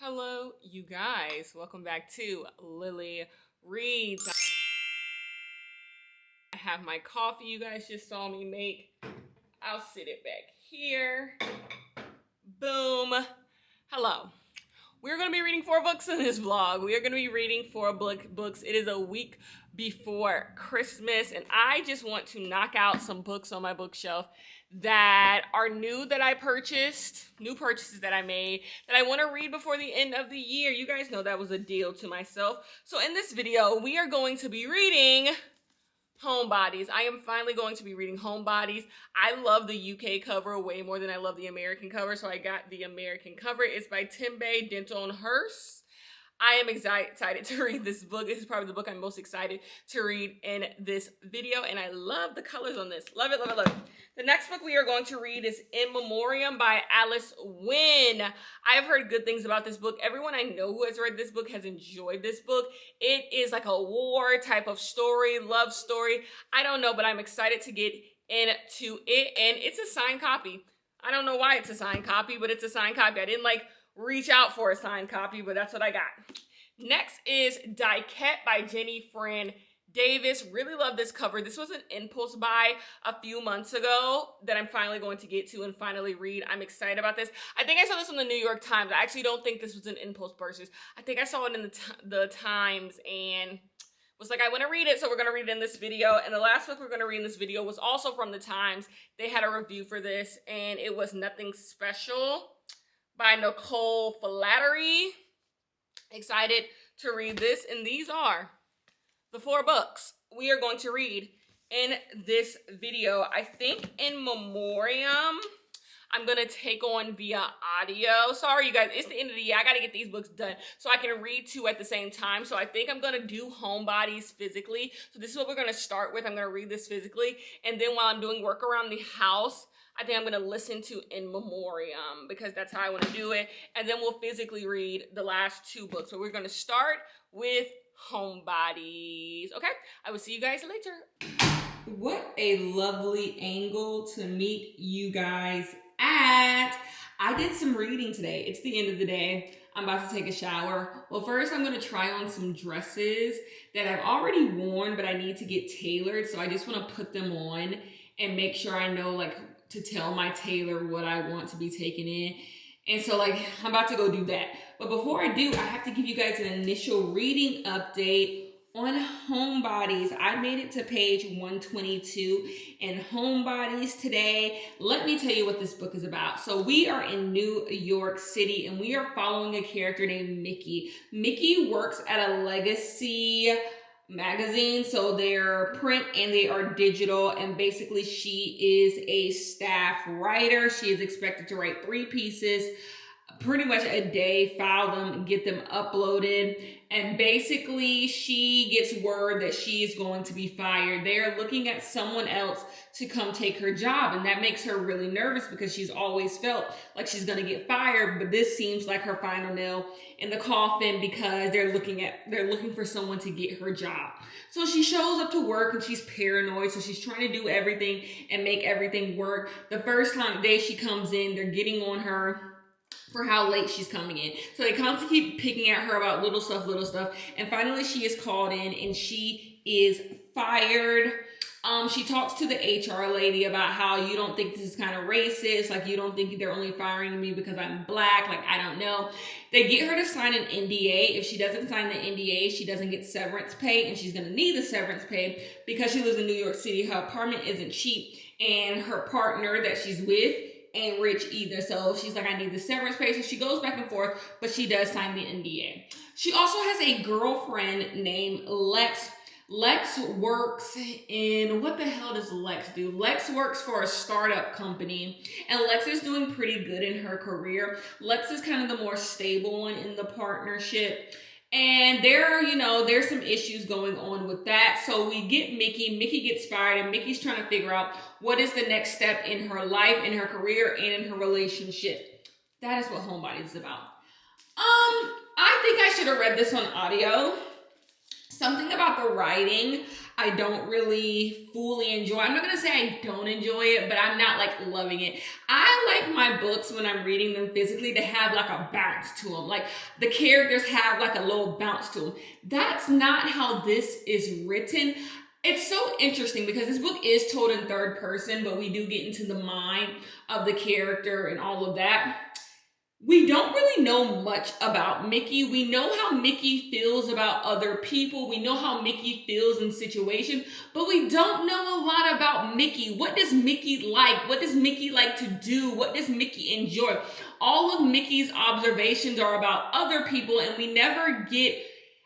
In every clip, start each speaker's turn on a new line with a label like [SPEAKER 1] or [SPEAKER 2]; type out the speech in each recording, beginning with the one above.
[SPEAKER 1] Hello, you guys. Welcome back to Lily Reads. I have my coffee you guys just saw me make. I'll sit it back here. Boom. Hello. We're going to be reading 4 books in this vlog. We are going to be reading 4 books. It is a week before Christmas, and I just want to knock out some books on my bookshelf that are new that I purchased, new purchases that I made, that I want to read before the end of the year. You guys know that was a deal to myself. So in this video, we are going to be reading Homebodies. I am finally going to be reading Homebodies. I love the UK cover way more than I love the American cover, so I got the American cover. It's by Timbe Denton Hurst. I am excited to read this book. This is probably the book I'm most excited to read in this video, and I love the colors on this. Love it, love it, love it. The next book we are going to read is In Memoriam by Alice Wynn. I have heard good things about this book. Everyone I know who has read this book has enjoyed this book. It is like a war type of story, love story. I don't know, but I'm excited to get into it, and it's a signed copy. I don't know why it's a signed copy, but it's a signed copy. I didn't reach out for a signed copy, but that's what I got. Next is Diket by Jenny Fran Davis. Really love this cover. This was an impulse buy a few months ago that I'm finally going to get to and finally read. I'm excited about this. I think I saw this on the New York Times. I actually don't think this was an impulse purchase. I think I saw it in the Times and was like, I want to read it, so we're going to read it in this video. And the last book we're going to read in this video was also from the Times. They had a review for this, and it was Nothing Special by Nicole Flattery. Excited to read this, and these are the 4 books we are going to read in this video. I think In Memoriam I'm gonna take on via audio. Sorry you guys, it's the end of the year. I gotta get these books done so I can read 2 at the same time. So I think I'm gonna do Homebodies physically. So this is what we're gonna start with. I'm gonna read this physically, and then while I'm doing work around the house, I think I'm going to listen to In Memoriam because that's how I want to do it. And then we'll physically read the last 2 books. So we're going to start with Homebodies. Okay? I will see you guys later. What a lovely angle to meet you guys at. I did some reading today. It's the end of the day. I'm about to take a shower. Well, first I'm going to try on some dresses that I've already worn, but I need to get tailored. So I just want to put them on and make sure I know to tell my tailor what I want to be taken in. And so I'm about to go do that. But before I do, I have to give you guys an initial reading update on Homebodies. I made it to page 122 in Homebodies today. Let me tell you what this book is about. So we are in New York City, and we are following a character named Mickey. Mickey works at a legacy magazine, so they're print and they are digital, and basically she is a staff writer. She is expected to write 3 pieces pretty much a day, file them, get them uploaded, and basically she gets word that she is going to be fired. They are looking at someone else to come take her job, and that makes her really nervous because she's always felt like she's going to get fired, but this seems like her final nail in the coffin because they're looking for someone to get her job. So she shows up to work and she's paranoid, so she's trying to do everything and make everything work. The first day she comes in, they're getting on her for how late she's coming in. So they constantly keep picking at her about little stuff. And finally she is called in and she is fired. She talks to the HR lady about how you don't think this is kind of racist. You don't think they're only firing me because I'm black. I don't know. They get her to sign an NDA. If she doesn't sign the NDA, she doesn't get severance pay, and she's going to need the severance pay because she lives in New York City. Her apartment isn't cheap, and her partner that she's with ain't rich either. So she's like, I need the severance pay. So she goes back and forth, but she does sign the NDA. She also has a girlfriend named Lex. Lex works in, what the hell does Lex do? Lex works for a startup company, and Lex is doing pretty good in her career. Lex is kind of the more stable one in the partnership. And there's some issues going on with that. So we get Mickey. Mickey gets fired, and Mickey's trying to figure out what is the next step in her life, in her career, and in her relationship. That is what Homebody is about. I think I should have read this on audio. Something about the writing I don't really fully enjoy. I'm not going to say I don't enjoy it, but I'm not like loving it. I like my books when I'm reading them physically to have like a bounce to them. Like the characters have like a little bounce to them. That's not how this is written. It's so interesting because this book is told in third person, but we do get into the mind of the character and all of that. We don't really know much about Mickey. We know how Mickey feels about other people. We know how Mickey feels in situations, but we don't know a lot about Mickey. What does Mickey like? What does Mickey like to do? What does Mickey enjoy? All of Mickey's observations are about other people, and we never get,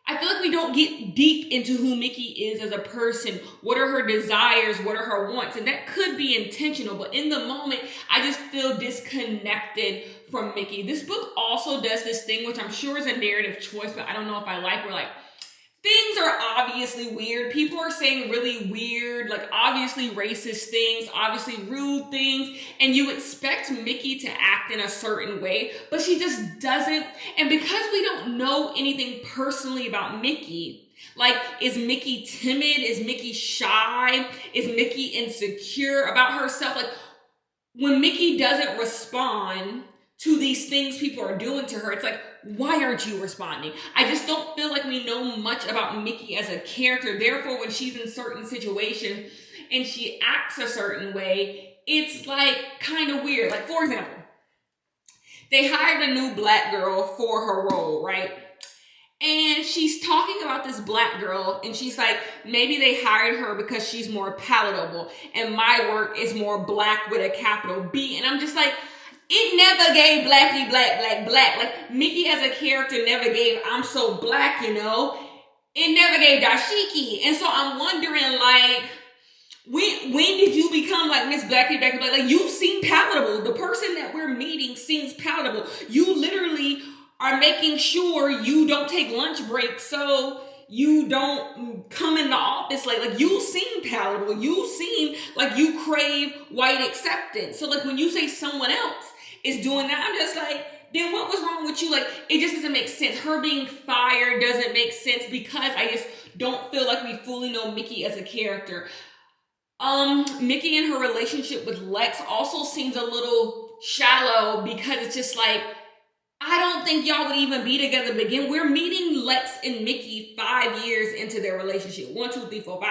[SPEAKER 1] I feel like we don't get deep into who Mickey is as a person. What are her desires? What are her wants? And that could be intentional, but in the moment, I just feel disconnected from Mickey. This book also does this thing, which I'm sure is a narrative choice, but I don't know if I like, where like things are obviously weird. People are saying really weird, like obviously racist things, obviously rude things, and you expect Mickey to act in a certain way, but she just doesn't. And because we don't know anything personally about Mickey, like, is Mickey timid? Is Mickey shy? Is Mickey insecure about herself? Like, when Mickey doesn't respond to these things people are doing to her, it's like, why aren't you responding? I just don't feel like we know much about Mickey as a character. Therefore, when she's in certain situations and she acts a certain way, it's like kind of weird. Like, for example, they hired a new black girl for her role, right? And she's talking about this black girl, and she's like, maybe they hired her because she's more palatable, and my work is more black with a capital B. And I'm just like, it never gave blacky black. Like, Mickey as a character never gave I'm so black, you know? It never gave dashiki. And so I'm wondering, like, when did you become like Miss Blacky Black? Like, you seem palatable. The person that we're meeting seems palatable. You literally are making sure you don't take lunch breaks so you don't come in the office late. Like, you seem palatable. You seem like you crave white acceptance. So, like, when you say someone else is doing that, I'm just like, then what was wrong with you? Like, it just doesn't make sense. Her being fired doesn't make sense because I just don't feel like we fully know Mickey as a character. Mickey and her relationship with Lex also seems a little shallow because it's just like, I don't think y'all would even be together to begin. We're meeting Lex and Mickey 5 years into their relationship. 1, 2, 3, 4, 5.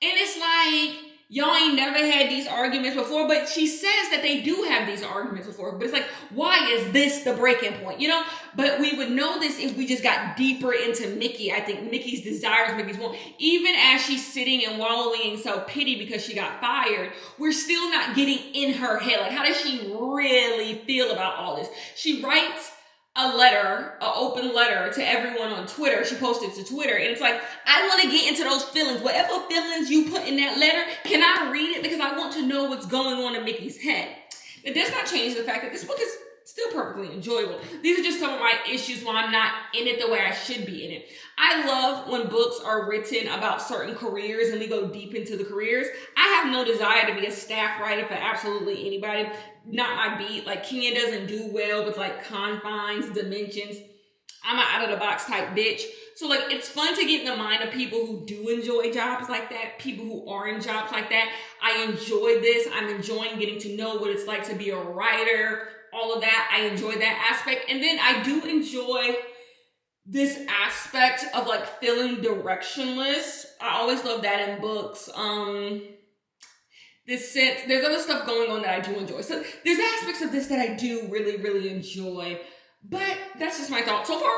[SPEAKER 1] And it's like, y'all ain't never had these arguments before, but she says that they do have these arguments before. But it's like, why is this the breaking point? You know? But we would know this if we just got deeper into Mickey. I think Mickey's desires, Mickey's wants. Even as she's sitting and wallowing in self-pity because she got fired, we're still not getting in her head. Like, how does she really feel about all this? She writes a letter, an open letter to everyone on Twitter. She posted to Twitter, and it's like, I want to get into those feelings. Whatever feelings you put in that letter, can I read it? Because I want to know what's going on in Mickey's head. It does not change the fact that this book is still perfectly enjoyable. These are just some of my issues why I'm not in it the way I should be in it. I love when books are written about certain careers and we go deep into the careers. I have no desire to be a staff writer for absolutely anybody. Not my beat. Like, Kenya doesn't do well with like confines, dimensions. I'm an out of the box type bitch. So like, it's fun to get in the mind of people who do enjoy jobs like that, people who are in jobs like that. I enjoy this. I'm enjoying getting to know what it's like to be a writer, all of that. I enjoy that aspect. And then I do enjoy this aspect of like feeling directionless. I always love that in books. This sense, there's other stuff going on that I do enjoy. So there's aspects of this that I do really, really enjoy. But that's just my thought. So far,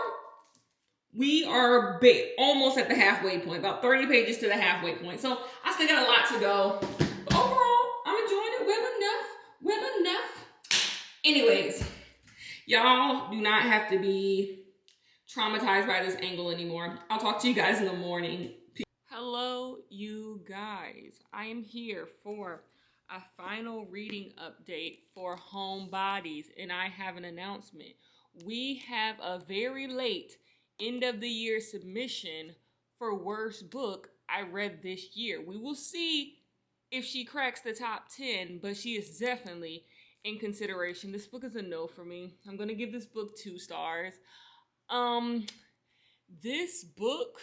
[SPEAKER 1] we are almost at the halfway point, about 30 pages to the halfway point. So I still got a lot to go. But overall, I'm enjoying it well enough. Anyways, y'all do not have to be traumatized by this angle anymore. I'll talk to you guys in the morning. Hello. Hello, you guys. I am here for a final reading update for Homebodies, and I have an announcement. We have a very late end of the year submission for worst book I read this year. We will see if she cracks the top 10, but she is definitely in consideration. This book is a no for me. I'm going to give this book 2 stars. This book,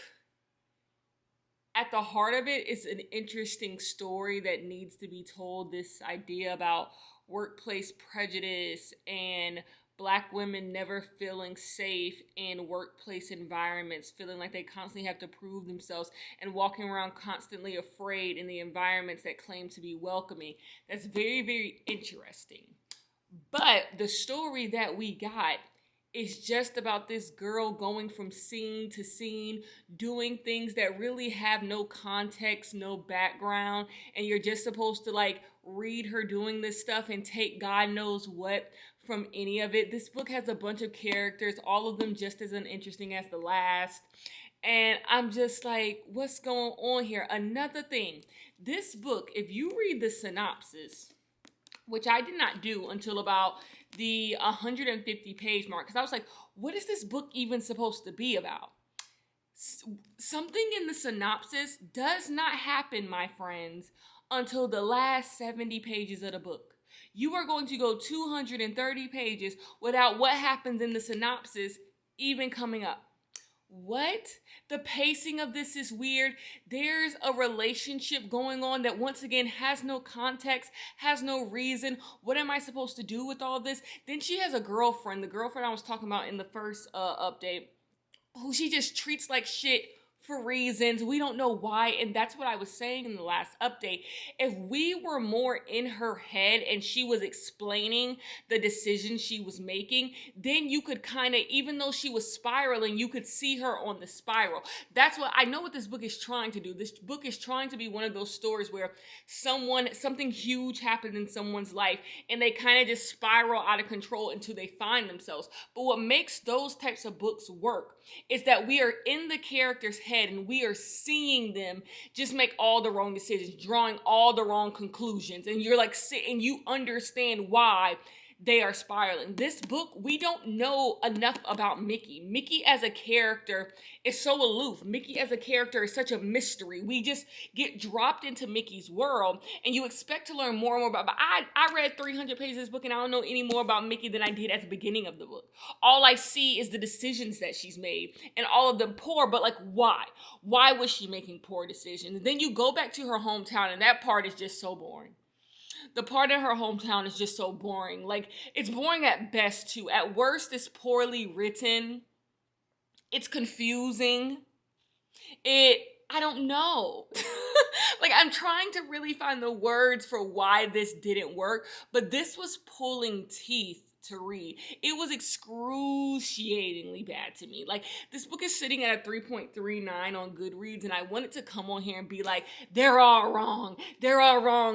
[SPEAKER 1] at the heart of it, is an interesting story that needs to be told. This idea about workplace prejudice and Black women never feeling safe in workplace environments, feeling like they constantly have to prove themselves and walking around constantly afraid in the environments that claim to be welcoming. That's very, very interesting. But the story that we got is just about this girl going from scene to scene, doing things that really have no context, no background, and you're just supposed to like read her doing this stuff and take God knows what from any of it. This book has a bunch of characters, all of them just as uninteresting as the last. And I'm just like, what's going on here? Another thing, this book, if you read the synopsis, which I did not do until about the 150 page mark, because I was like, what is this book even supposed to be about? Something in the synopsis does not happen, my friends, until the last 70 pages of the book. You are going to go 230 pages without what happens in the synopsis even coming up. What? The pacing of this is weird. There's a relationship going on that once again has no context, has no reason. What am I supposed to do with all this? Then she has a girlfriend, the girlfriend I was talking about in the first update, who she just treats like shit for reasons. We don't know why, and that's what I was saying in the last update. If we were more in her head and she was explaining the decisions she was making, then you could kind of, even though she was spiraling, you could see her on the spiral. That's what I know what this book is trying to do. This book is trying to be one of those stories where something huge happened in someone's life and they kind of just spiral out of control until they find themselves. But what makes those types of books work is that we are in the character's head and we are seeing them just make all the wrong decisions, drawing all the wrong conclusions, and you're like, and you understand why they are spiraling. This book, we don't know enough about Mickey. Mickey as a character is so aloof. Mickey as a character is such a mystery. We just get dropped into Mickey's world and you expect to learn more and more about, but I read 300 pages of this book and I don't know any more about Mickey than I did at the beginning of the book. All I see is the decisions that she's made and all of them poor, but like why? Why was she making poor decisions? Then you go back to her hometown and that part is just so boring. The part in her hometown is just so boring. Like, it's boring at best, too. At worst, it's poorly written. It's confusing. I don't know. Like, I'm trying to really find the words for why this didn't work, but this was pulling teeth to read. It was excruciatingly bad to me. Like, this book is sitting at a 3.39 on Goodreads, and I wanted to come on here and be like, they're all wrong,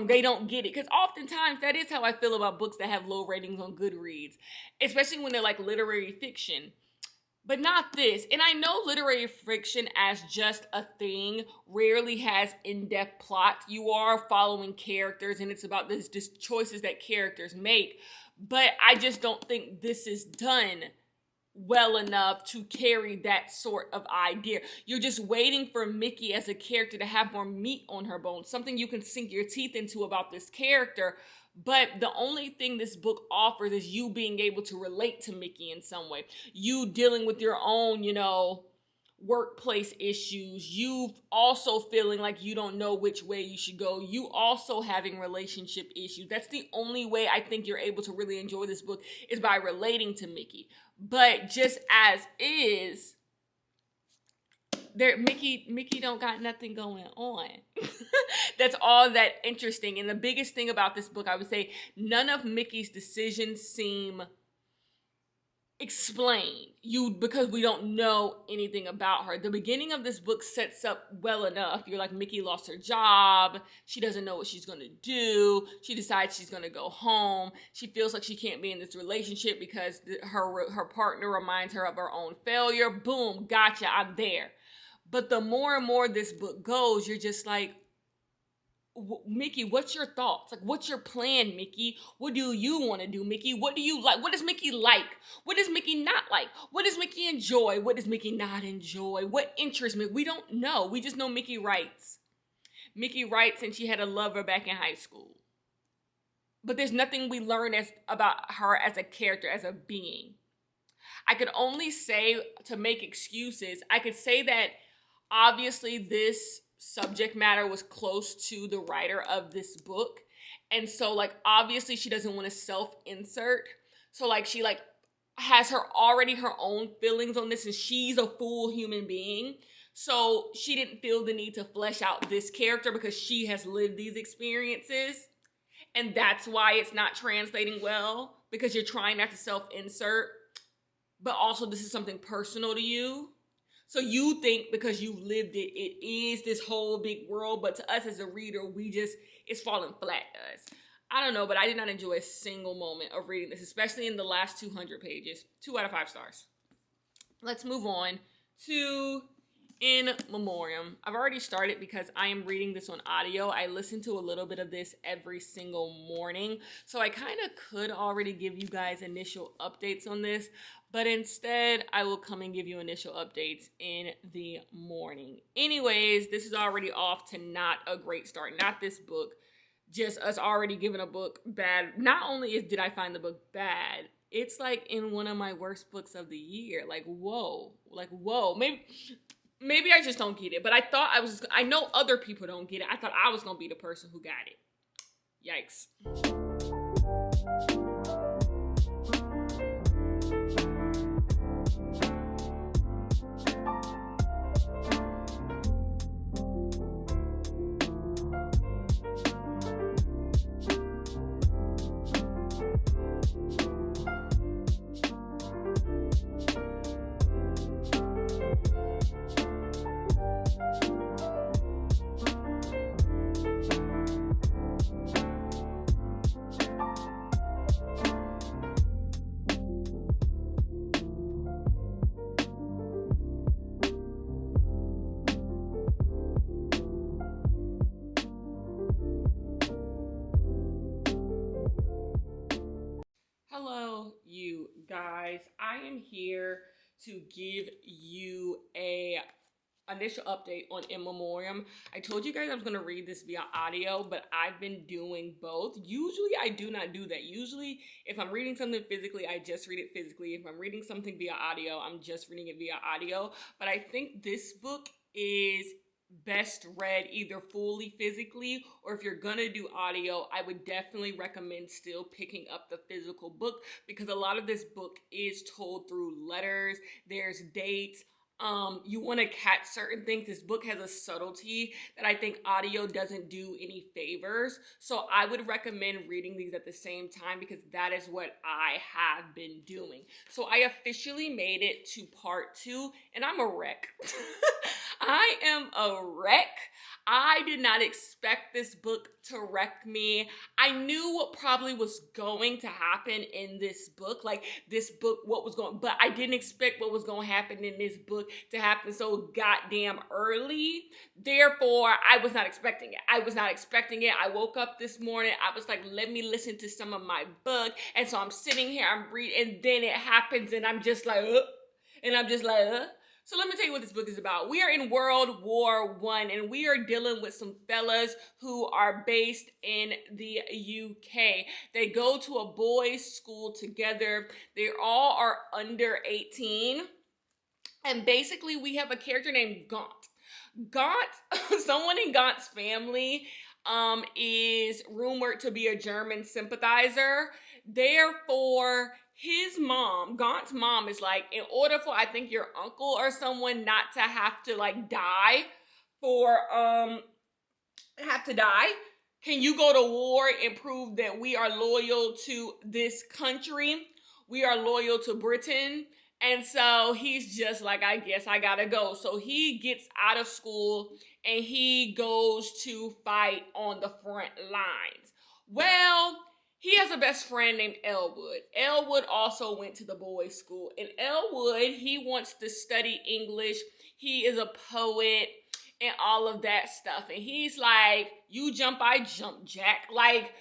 [SPEAKER 1] they don't get it. Because oftentimes that is how I feel about books that have low ratings on Goodreads, especially when they're like literary fiction. But not this. And I know literary fiction as just a thing rarely has in-depth plot. You are following characters and it's about this choices that characters make. But I just don't think this is done well enough to carry that sort of idea. You're just waiting for Mickey as a character to have more meat on her bones, something you can sink your teeth into about this character. But the only thing this book offers is you being able to relate to Mickey in some way. You dealing with your own, workplace issues. You also feeling like you don't know which way you should go. You also having relationship issues. That's the only way I think you're able to really enjoy this book is by relating to Mickey. But just as is, Mickey don't got nothing going on. That's all that interesting. And the biggest thing about this book, I would say, none of Mickey's decisions seem explained because we don't know anything about her. The beginning of this book sets up well enough. You're like, Mickey lost her job. She doesn't know what she's going to do. She decides she's going to go home. She feels like she can't be in this relationship because her partner reminds her of her own failure. Boom, gotcha, I'm there. But the more and more this book goes, you're just like, Mickey, what's your thoughts? Like, what's your plan, Mickey? What do you want to do, Mickey? What do you like? What does Mickey like? What does Mickey not like? What does Mickey enjoy? What does Mickey not enjoy? What interests Mickey? We don't know. We just know Mickey writes. Mickey writes, and she had a lover back in high school. But there's nothing we learn about her as a character, as a being. I could only say, to make excuses, I could say that obviously this subject matter was close to the writer of this book. And so, like, obviously she doesn't want to self-insert. So, like, she, like, has her own feelings on this, and she's a full human being. So she didn't feel the need to flesh out this character because she has lived these experiences. And that's why it's not translating well, because you're trying not to self-insert. But also this is something personal to you. So you think because you've lived it, it is this whole big world. But to us as a reader, it's falling flat to us. I don't know, but I did not enjoy a single moment of reading this, especially in the last 200 pages. 2 out of 5 stars. Let's move on to In Memoriam. I've already started because I am reading this on audio. I listen to a little bit of this every single morning. So I kind of could already give you guys initial updates on this. But instead, I will come and give you initial updates in the morning. Anyways, this is already off to not a great start. Not this book. Just us already giving a book bad. Not only did I find the book bad, it's like in one of my worst books of the year. Like, whoa. Maybe I just don't get it. But I know other people don't get it. I thought I was going to be the person who got it. Yikes. Hello, you guys. I am here to give you a initial update on In Memoriam. I told you guys I was going to read this via audio, but I've been doing both. Usually I do not do that. Usually if I'm reading something physically, I just read it physically. If I'm reading something via audio, I'm just reading it via audio. But I think this book is best read either fully physically, or if you're gonna do audio, I would definitely recommend still picking up the physical book, because a lot of this book is told through letters. There's dates. You want to catch certain things. This book has a subtlety that I think audio doesn't do any favors. So I would recommend reading these at the same time, because that is what I have been doing. So I officially made it to part 2, and I'm a wreck. I am a wreck. I did not expect this book to wreck me. I knew what probably was going to happen in this book. Like, this book, but I didn't expect what was going to happen in this book to happen so goddamn early. Therefore, I was not expecting it. I woke up this morning. I was like, let me listen to some of my book. And so I'm sitting here, I'm reading, and then it happens, and I'm just like, So let me tell you what this book is about. We are in World War I, and we are dealing with some fellas who are based in the UK. They go to a boys' school together. They all are under 18. And basically, we have a character named Gaunt. Gaunt, someone in Gaunt's family is rumored to be a German sympathizer. Therefore, his mom, Gaunt's mom, is like, in order for, I think, your uncle or someone not to have to, like, die, can you go to war and prove that we are loyal to this country? We are loyal to Britain. And so he's just like, I guess I gotta go. So he gets out of school and he goes to fight on the front lines. Well, he has a best friend named Elwood. Elwood also went to the boys' school. And Elwood, he wants to study English. He is a poet and all of that stuff. And he's like, you jump, I jump, Jack. Like,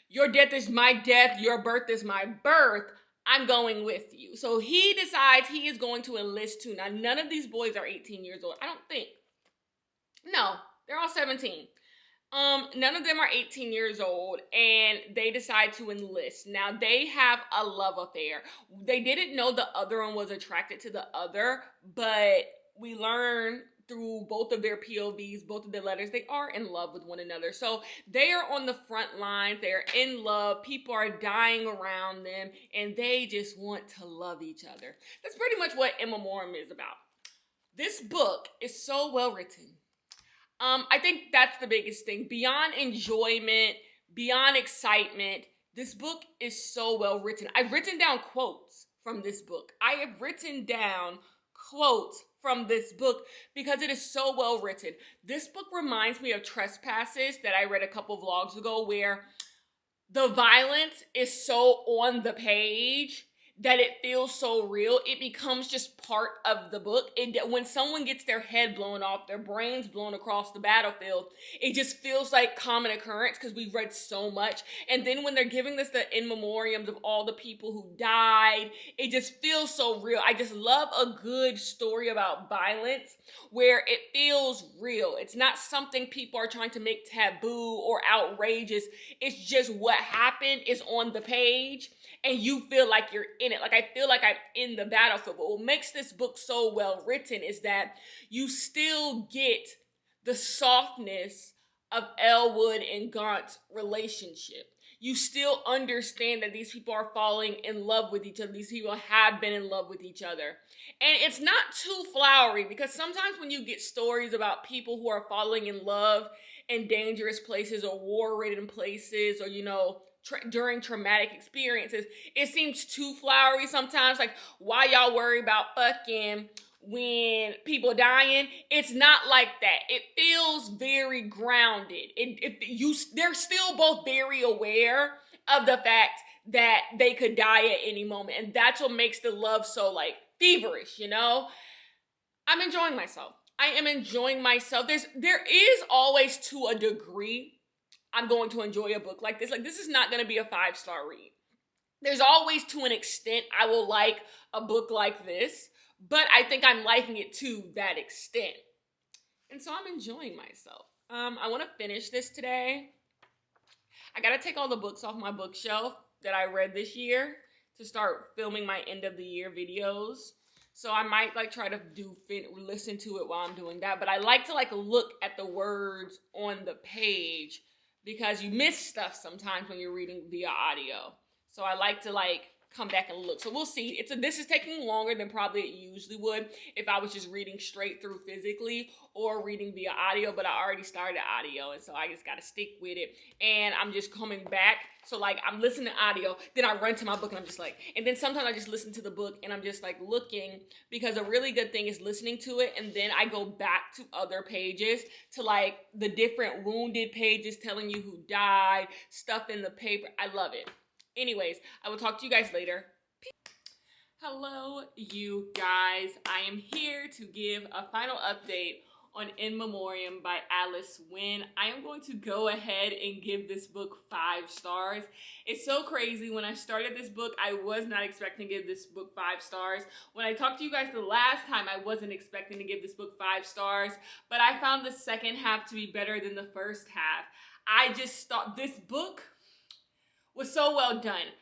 [SPEAKER 1] your death is my death. Your birth is my birth. I'm going with you. So he decides he is going to enlist too. Now, none of these boys are 18 years old. I don't think. No, they're all 17. None of them are 18 years old, and they decide to enlist. Now, they have a love affair. They didn't know the other one was attracted to the other, but we learn through both of their POVs, both of their letters, they are in love with one another. So they are on the front lines. They are in love. People are dying around them, and they just want to love each other. That's pretty much what In Memoriam is about. This book is so well written. I think that's the biggest thing. Beyond enjoyment, beyond excitement, this book is so well written. I've written down quotes from this book. I have written down quotes from this book because it is so well written. This book reminds me of Trespasses that I read a couple vlogs ago, where the violence is so on the page that it feels so real. It becomes just part of the book. When someone gets their head blown off, their brains blown across the battlefield, it just feels like common occurrence because we've read so much. And then when they're giving us the in memoriams of all the people who died, it just feels so real. I just love a good story about violence where it feels real. It's not something people are trying to make taboo or outrageous. It's just what happened is on the page, and you feel like you're in it. Like, I feel like I'm in the battlefield. But what makes this book so well written is that you still get the softness of Elwood and Gaunt's relationship. You still understand that these people are falling in love with each other. These people have been in love with each other. And it's not too flowery, because sometimes when you get stories about people who are falling in love in dangerous places or war-ridden places, or, during traumatic experiences, it seems too flowery sometimes. Like, why y'all worry about fucking when people dying? It's not like that. It feels very grounded. They're still both very aware of the fact that they could die at any moment, and that's what makes the love so feverish. I'm enjoying myself. I am enjoying myself. There is always, to a degree, I'm going to enjoy a book like this. This is not going to be a 5-star read. There's always, to an extent, I will like a book like this, but I think I'm liking it to that extent. And so I'm enjoying myself. I want to finish this today. I got to take all the books off my bookshelf that I read this year to start filming my end of the year videos. So I might try to listen to it while I'm doing that. But I like to look at the words on the page, because you miss stuff sometimes when you're reading via audio. So I like to come back and look. So we'll see. This is taking longer than probably it usually would if I was just reading straight through physically or reading via audio, but I already started audio, and so I just got to stick with it. And I'm just coming back. So I'm listening to audio, then I run to my book and I'm just and then sometimes I just listen to the book and I'm just looking, because a really good thing is listening to it, and then I go back to other pages, to the different wounded pages telling you who died, stuff in the paper. I love it. Anyways, I will talk to you guys later. Hello, you guys. I am here to give a final update on In Memoriam by Alice Wynn. I am going to go ahead and give this book 5 stars. It's so crazy. When I started this book, I was not expecting to give this book 5 stars. When I talked to you guys the last time, I wasn't expecting to give this book 5 stars, but I found the second half to be better than the first half. I just thought this book was so well done.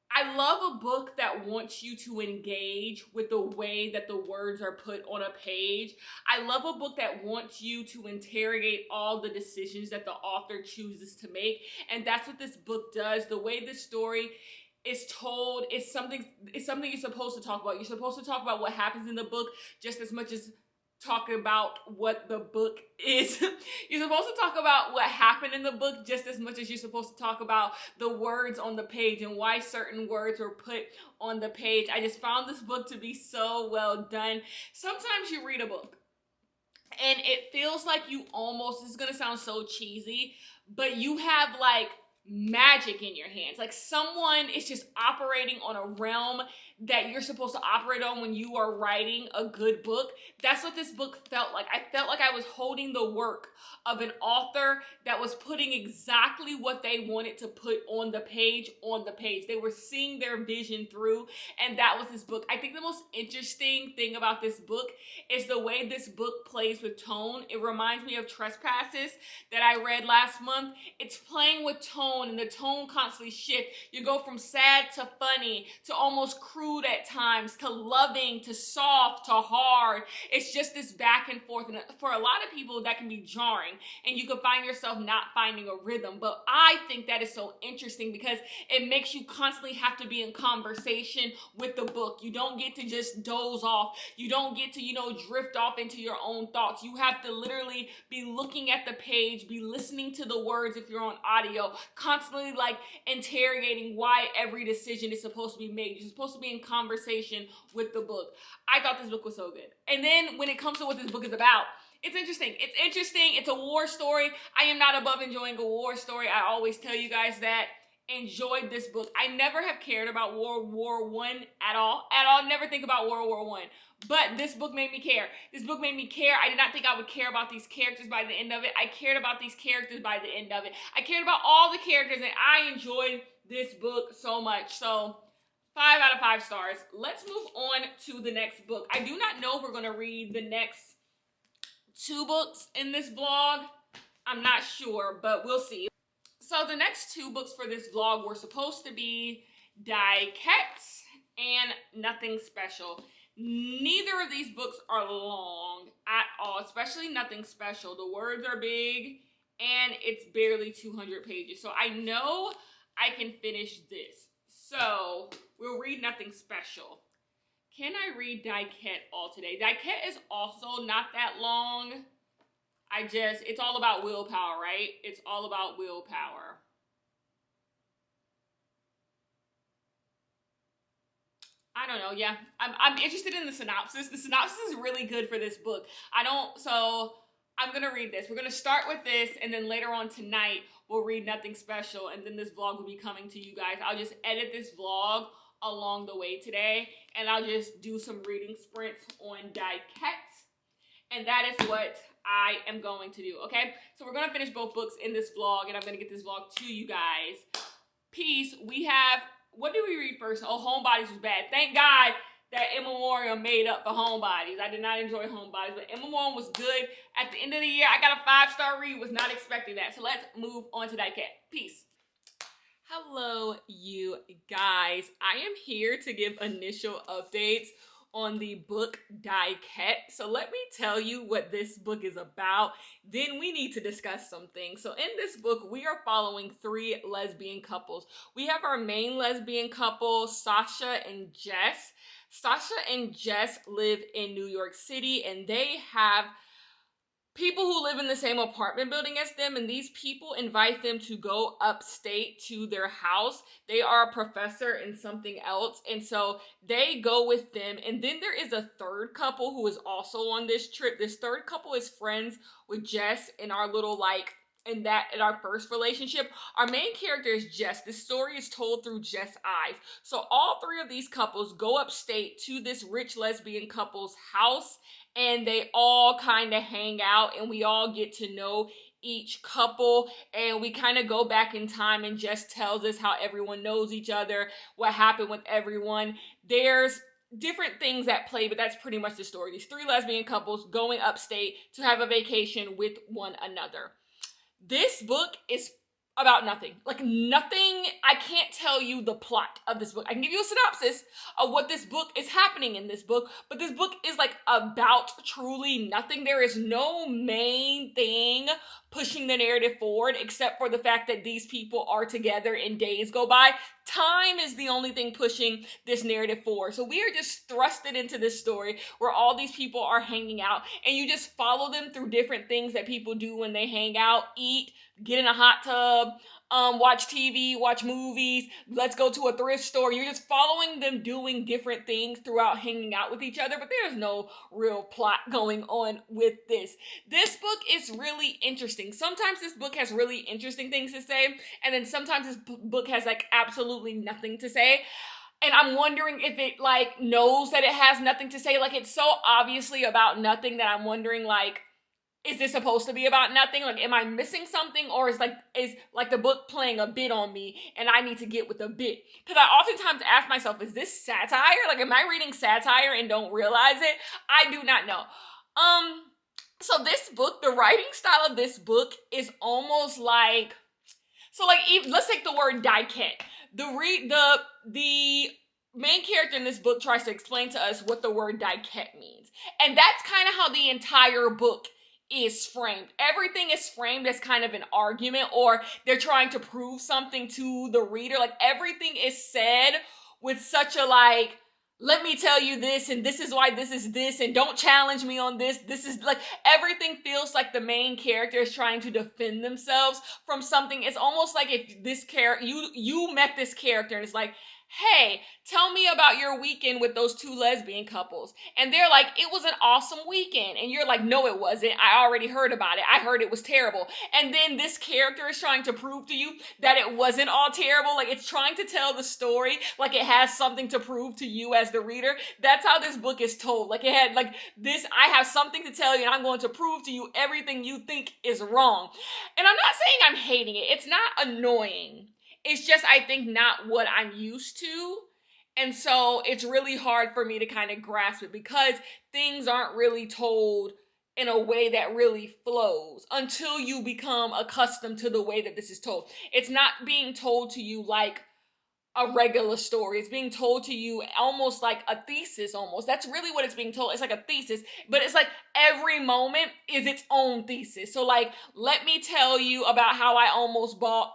[SPEAKER 1] I love a book that wants you to engage with the way that the words are put on a page. I love a book that wants you to interrogate all the decisions that the author chooses to make. And that's what this book does. The way this story is told is something you're supposed to talk about. You're supposed to talk about what happens in the book just as much as talking about what the book is. You're supposed to talk about what happened in the book just as much as you're supposed to talk about the words on the page and why certain words were put on the page. I just found this book to be so well done. Sometimes you read a book and it feels like you almost, this is gonna sound so cheesy, but you have magic in your hands. Like someone is just operating on a realm that you're supposed to operate on when you are writing a good book. That's what this book felt like. I felt like I was holding the work of an author that was putting exactly what they wanted to put on the page. They were seeing their vision through, and that was this book. I think the most interesting thing about this book is the way this book plays with tone. It reminds me of Trespasses that I read last month. It's playing with tone, and the tone constantly shifts. You go from sad to funny to almost crude at times to loving to soft to hard. It's just this back and forth, and for a lot of people that can be jarring, and you can find yourself not finding a rhythm. But I think that is so interesting because it makes you constantly have to be in conversation with the book. You don't get to just doze off. You don't get to, drift off into your own thoughts. You have to literally be looking at the page, be listening to the words if you're on audio, constantly interrogating why every decision is supposed to be made. You're supposed to be in conversation with the book. I thought this book was so good. And then when it comes to what this book is about, it's interesting. It's a war story. I am not above enjoying a war story. I always tell you guys that. Enjoyed this book. I never have cared about World War I at all. Never think about World War I. But this book made me care. This book made me care. I did not think I would care about these characters by the end of it. I cared about these characters by the end of it. I cared about all the characters, and I enjoyed this book so much. So 5 out of 5 stars. Let's move on to the next book. I do not know if we're going to read the next 2 books in this vlog. I'm not sure, but we'll see. So the next 2 books for this vlog were supposed to be Die-Ket and Nothing Special. Neither of these books are long at all, especially Nothing Special. The words are big and it's barely 200 pages. So I know I can finish this. So we'll read Nothing Special. Can I read Die-Ket all today? Die-Ket is also not that long. It's all about willpower, right? It's all about willpower. I don't know, yeah. I'm interested in the synopsis. The synopsis is really good for this book. So I'm gonna read this. We're gonna start with this, and then later on tonight, we'll read Nothing Special, and then this vlog will be coming to you guys. I'll just edit this vlog along the way today, and I'll just do some reading sprints on Die-Ket, and that is what I am going to do, okay? So we're gonna finish both books in this vlog, and I'm gonna get this vlog to you guys. Peace. We have, what did we read first? Oh, Homebodies was bad. Thank God that In Memoriam made up for Homebodies. I did not enjoy Homebodies, but In Memoriam was good. At the end of the year, I got a 5-star read. Was not expecting that. So let's move on to Die-Ket. Peace. Hello, you guys. I am here to give initial updates on the book Die-Ket. So let me tell you what this book is about. Then we need to discuss some things. So in this book, we are following 3 lesbian couples. We have our main lesbian couple, Sasha and Jess. Sasha and Jess live in New York City, and they have people who live in the same apartment building as them, and these people invite them to go upstate to their house. They are a professor in something else, and so they go with them. And then there is a third couple who is also on this trip. This third couple is friends with Jess in our little in our first relationship. Our main character is Jess. This story is told through Jess' eyes. So all 3 of these couples go upstate to this rich lesbian couple's house, and they all kind of hang out, and we all get to know each couple, and we kind of go back in time, and Jess tells us how everyone knows each other, what happened with everyone. There's different things at play, but that's pretty much the story. These 3 lesbian couples going upstate to have a vacation with one another. This book is about nothing. Nothing. I can't tell you the plot of this book. I can give you a synopsis of what this book is happening in this book, but this book is about truly nothing. There is no main thing pushing the narrative forward except for the fact that these people are together and days go by. Time is the only thing pushing this narrative forward. So we are just thrusted into this story where all these people are hanging out, and you just follow them through different things that people do when they hang out: eat, get in a hot tub, watch TV, watch movies, let's go to a thrift store. You're just following them doing different things throughout hanging out with each other, but there's no real plot going on with this. This book is really interesting. Sometimes this book has really interesting things to say, and then sometimes this book has like absolutely nothing to say. And I'm wondering if it like knows that it has nothing to say. Like, it's so obviously about nothing that I'm wondering, like, is this supposed to be about nothing? Like, am I missing something? Or is the book playing a bit on me and I need to get with the bit? Because I oftentimes ask myself, is this satire? Like, am I reading satire and don't realize it? I do not know. So this book, the writing style of this book is almost like, let's take the word diket. The main character in this book tries to explain to us what the word diket means. And that's kind of how the entire book is framed. Everything is framed as kind of an argument, or they're trying to prove something to the reader. Like, everything is said with such a like, let me tell you this, and this is why this is this, and don't challenge me on this. This is like, everything feels like the main character is trying to defend themselves from something. It's almost like if this character, you met this character and it's like, hey, tell me about your weekend with those two lesbian couples. And they're like, it was an awesome weekend. And you're like, no, it wasn't. I already heard about it. I heard it was terrible. And then this character is trying to prove to you that it wasn't all terrible. Like, it's trying to tell the story like it has something to prove to you as the reader. That's how this book is told. Like, it had like this, I have something to tell you and I'm going to prove to you everything you think is wrong. And I'm not saying I'm hating it. It's not annoying. It's just, I think, not what I'm used to. And so it's really hard for me to kind of grasp it because things aren't really told in a way that really flows until you become accustomed to the way that this is told. It's not being told to you like a regular story. It's being told to you almost like a thesis almost. That's really what it's being told. It's like a thesis, but it's like every moment is its own thesis. So like, let me tell you about how I almost bought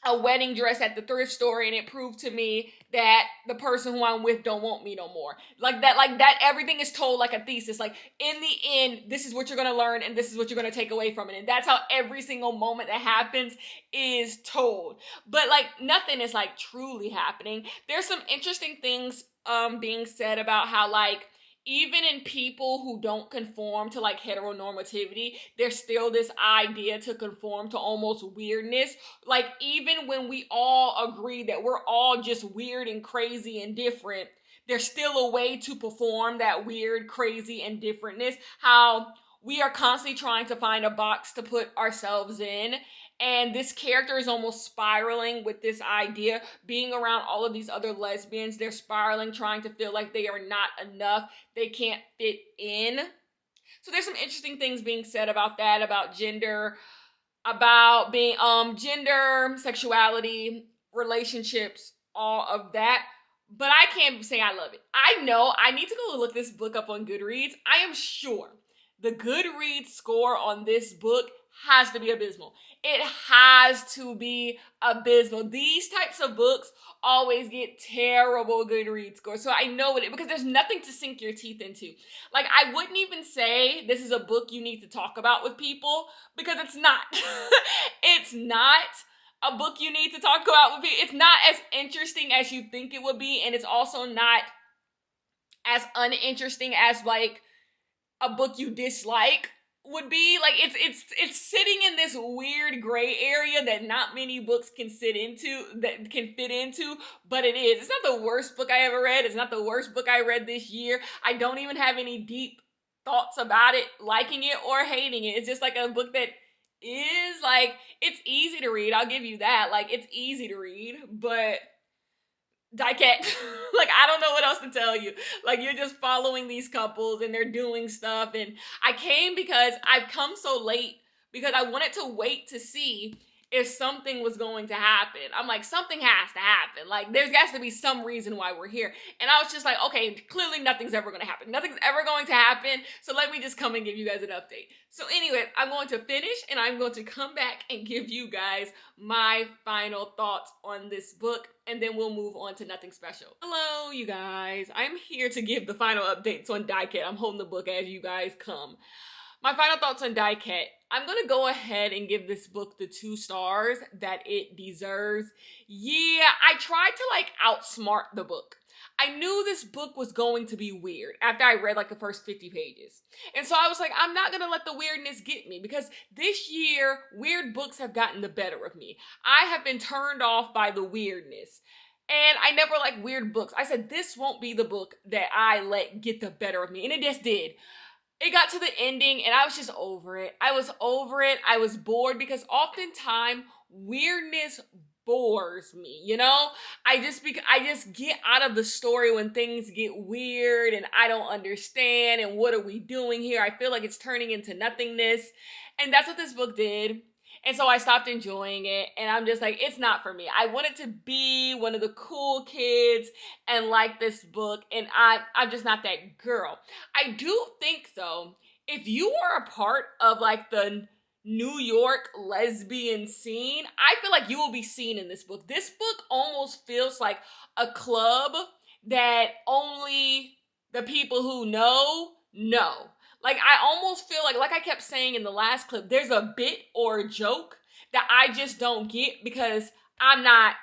[SPEAKER 1] a wedding dress at the thrift store and it proved to me that the person who I'm with don't want me no more. Like that, everything is told like a thesis. Like, in the end, this is what you're going to learn and this is what you're going to take away from it. And that's how every single moment that happens is told. But like, nothing is like truly happening. There's some interesting things being said about how like, even in people who don't conform to like heteronormativity, there's still this idea to conform to almost weirdness. Like, even when we all agree that we're all just weird and crazy and different, there's still a way to perform that weird, crazy, and differentness. How we are constantly trying to find a box to put ourselves in. And this character is almost spiraling with this idea, being around all of these other lesbians. They're spiraling, trying to feel like they are not enough. They can't fit in. So there's some interesting things being said about that, about gender, about being gender, sexuality, relationships, all of that. But I can't say I love it. I know I need to go look this book up on Goodreads. I am sure the Goodreads score on this book has to be abysmal. It has to be abysmal. These types of books always get terrible Goodreads scores. So I know it because there's nothing to sink your teeth into. Like, I wouldn't even say this is a book you need to talk about with people because it's not. It's not a book you need to talk about with people. It's not as interesting as you think it would be, and it's also not as uninteresting as like a book you dislike would be. Like, it's sitting in this weird gray area that not many books can fit into, but it is. It's not the worst book I ever read. It's not the worst book I read this year. I don't even have any deep thoughts about it, liking it or hating it. It's just like a book that is like, it's easy to read. I'll give you that. Like, it's easy to read, but diket. Like, I don't know what else to tell you. Like, you're just following these couples and they're doing stuff. And I came because I've come so late because I wanted to wait to see if something was going to happen. I'm like, something has to happen. Like, there's got to be some reason why we're here. And I was just like, okay, clearly nothing's ever going to happen. Nothing's ever going to happen. So let me just come and give you guys an update. So anyway, I'm going to finish and I'm going to come back and give you guys my final thoughts on this book. And then we'll move on to Nothing Special. Hello, you guys. I'm here to give the final updates on diket. I'm holding the book as you guys come. My final thoughts on Die Cat. I'm going to go ahead and give this book the 2 stars that it deserves. Yeah, I tried to like outsmart the book. I knew this book was going to be weird after I read like the first 50 pages. And so I was like, I'm not going to let the weirdness get me, because this year, weird books have gotten the better of me. I have been turned off by the weirdness. And I never like weird books. I said, this won't be the book that I let get the better of me. And it just did. It got to the ending and I was just over it. I was over it. I was bored, because oftentimes weirdness bores me, you know? I just get out of the story when things get weird and I don't understand and what are we doing here? I feel like it's turning into nothingness. And that's what this book did. And so I stopped enjoying it, and I'm just like, it's not for me. I wanted to be one of the cool kids and like this book, and I'm just not that girl. I do think, though, if you are a part of like the New York lesbian scene, I feel like you will be seen in this book. This book almost feels like a club that only the people who know. Like, I almost feel like I kept saying in the last clip, there's a bit or a joke that I just don't get because I'm not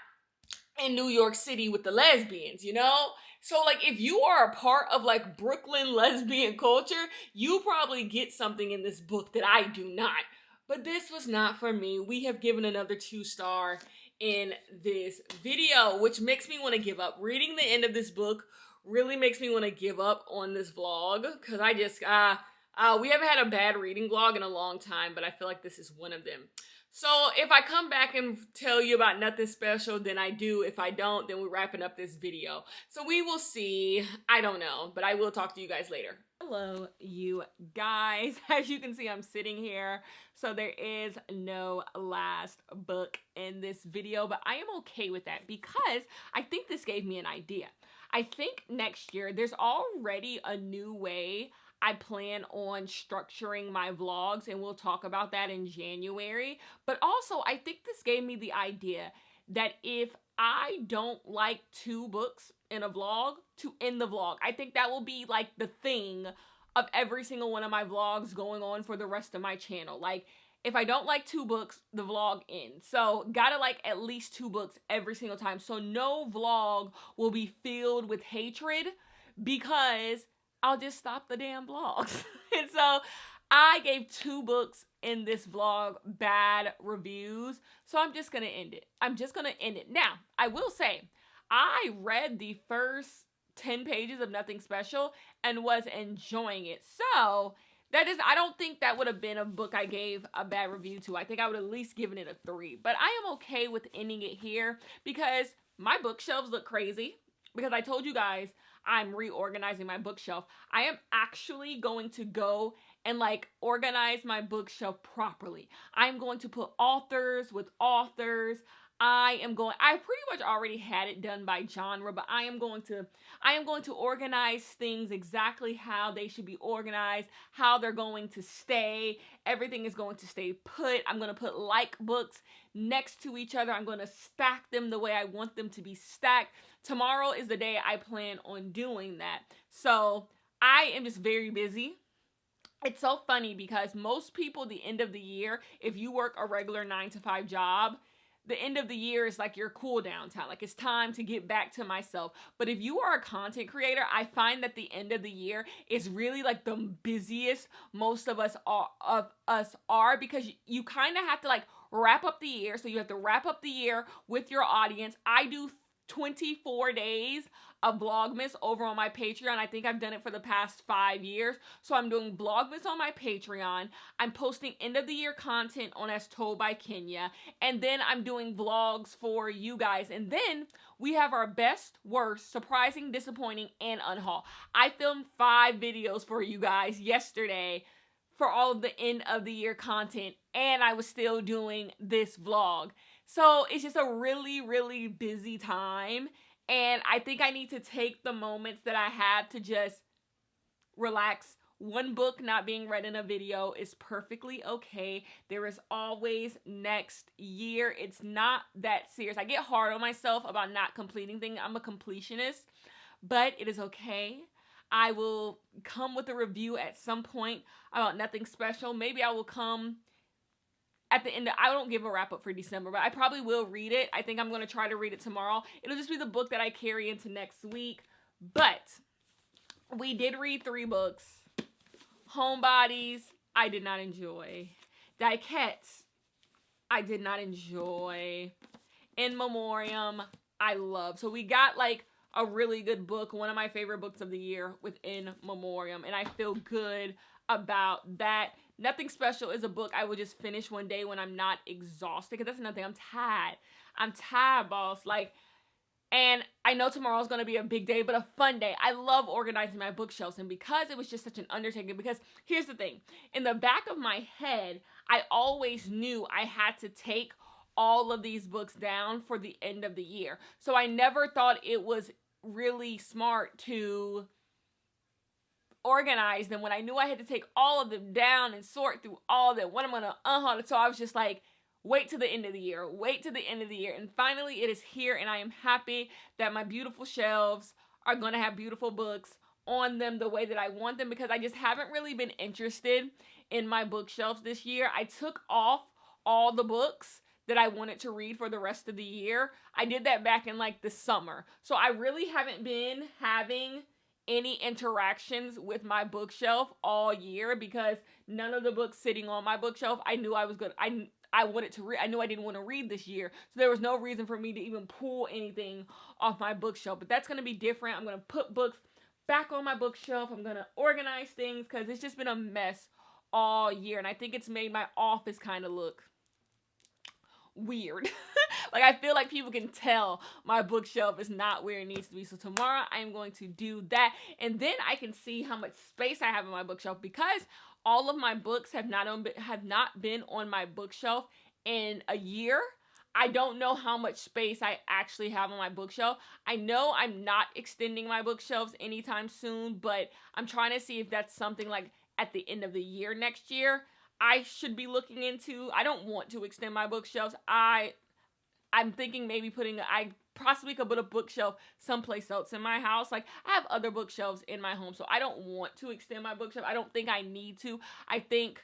[SPEAKER 1] in New York City with the lesbians, you know? So, like, if you are a part of, like, Brooklyn lesbian culture, you probably get something in this book that I do not. But this was not for me. We have given another 2-star in this video, which makes me want to give up. Reading the end of this book really makes me want to give up on this vlog, because I just, we haven't had a bad reading vlog in a long time, but I feel like this is one of them. So if I come back and tell you about nothing special, then I do. If I don't, then we're wrapping up this video. So we will see. I don't know, but I will talk to you guys later. Hello, you guys. As you can see, I'm sitting here. So there is no last book in this video, but I am okay with that because I think this gave me an idea. I think next year, there's already a new way I plan on structuring my vlogs, and we'll talk about that in January. But also, I think this gave me the idea that if I don't like 2 books in a vlog, to end the vlog. I think that will be like the thing of every single one of my vlogs going on for the rest of my channel. Like, if I don't like 2 books, the vlog ends. So, gotta like at least 2 books every single time. So, no vlog will be filled with hatred, because I'll just stop the damn vlogs. And so, I gave 2 books in this vlog bad reviews. So, I'm just gonna end it. I'm just gonna end it. Now, I will say, I read the first 10 pages of Nothing Special and was enjoying it. So, I don't think that would have been a book I gave a bad review to. I think I would at least given it a 3. But I am okay with ending it here because my bookshelves look crazy. Because I told you guys I'm reorganizing my bookshelf. I am actually going to go and like organize my bookshelf properly. I'm going to put authors with authors. I pretty much already had it done by genre, but I am going to organize things exactly how they should be organized, how they're going to stay. Everything is going to stay put. I'm going to put like books next to each other. I'm going to stack them the way I want them to be stacked. Tomorrow is the day I plan on doing that. So I am just very busy. It's so funny because most people, the end of the year, if you work a regular 9-to-5 job, the end of the year is like your cool down time. Like, it's time to get back to myself. But if you are a content creator, I find that the end of the year is really like the busiest most of us are because you kind of have to like wrap up the year. So you have to wrap up the year with your audience. I do 24 days of Vlogmas over on my Patreon. I think I've done it for the past 5 years. So I'm doing Vlogmas on my Patreon. I'm posting end of the year content on As Told by Kenya. And then I'm doing vlogs for you guys. And then we have our best, worst, surprising, disappointing, and unhaul. I filmed 5 videos for you guys yesterday for all of the end of the year content. And I was still doing this vlog. So it's just a really, really busy time. And I think I need to take the moments that I have to just relax. One book not being read in a video is perfectly okay. There is always next year. It's not that serious. I get hard on myself about not completing things. I'm a completionist, but it is okay. I will come with a review at some point about Nothing Special. Maybe I will come at the end I don't give a wrap up for December, but I probably will read it. I think I'm going to try to read it tomorrow. It'll just be the book that I carry into next week. But we did read 3 books. Homebodies, I did not enjoy. Diquettes, I did not enjoy. In Memoriam, I love. So we got like a really good book, one of my favorite books of the year with In Memoriam, and I feel good about that. Nothing Special is a book I would just finish one day when I'm not exhausted, because that's another thing. I'm tired, boss. Like, and I know tomorrow's going to be a big day, but a fun day. I love organizing my bookshelves, and because it was just such an undertaking, because here's the thing. In the back of my head, I always knew I had to take all of these books down for the end of the year. So I never thought it was really smart to organize them when I knew I had to take all of them down and sort through all of them. What I'm going to unhaul. So I was just like, wait till the end of the year. Wait till the end of the year. And finally it is here, and I am happy that my beautiful shelves are going to have beautiful books on them the way that I want them, because I just haven't really been interested in my bookshelves this year. I took off all the books that I wanted to read for the rest of the year. I did that back in like the summer. So I really haven't been having any interactions with my bookshelf all year, because none of the books sitting on my bookshelf I knew I was good. I wanted to read. I knew I didn't want to read this year. So there was no reason for me to even pull anything off my bookshelf. But that's going to be different. I'm going to put books back on my bookshelf. I'm going to organize things, because it's just been a mess all year. And I think it's made my office kind of look weird. Like, I feel like people can tell my bookshelf is not where it needs to be. So tomorrow I'm going to do that, and then I can see how much space I have in my bookshelf, because all of my books have not been on my bookshelf in a year. I don't know how much space I actually have on my bookshelf. I know I'm not extending my bookshelves anytime soon, but I'm trying to see if that's something like at the end of the year next year I should be looking into. I don't want to extend my bookshelves. I'm thinking maybe I possibly could put a bookshelf someplace else in my house. Like, I have other bookshelves in my home, so I don't want to extend my bookshelf. I don't think I need to. I think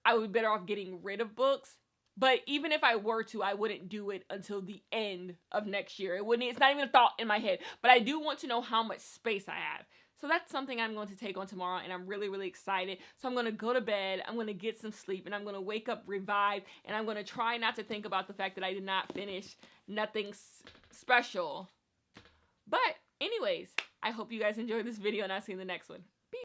[SPEAKER 1] I would be better off getting rid of books. But even if I were to, I wouldn't do it until the end of next year. It's not even a thought in my head. But I do want to know how much space I have. So that's something I'm going to take on tomorrow, and I'm really, really excited. So I'm going to go to bed, I'm going to get some sleep, and I'm going to wake up revived, and I'm going to try not to think about the fact that I did not finish Nothing Special. But anyways, I hope you guys enjoyed this video, and I'll see you in the next one.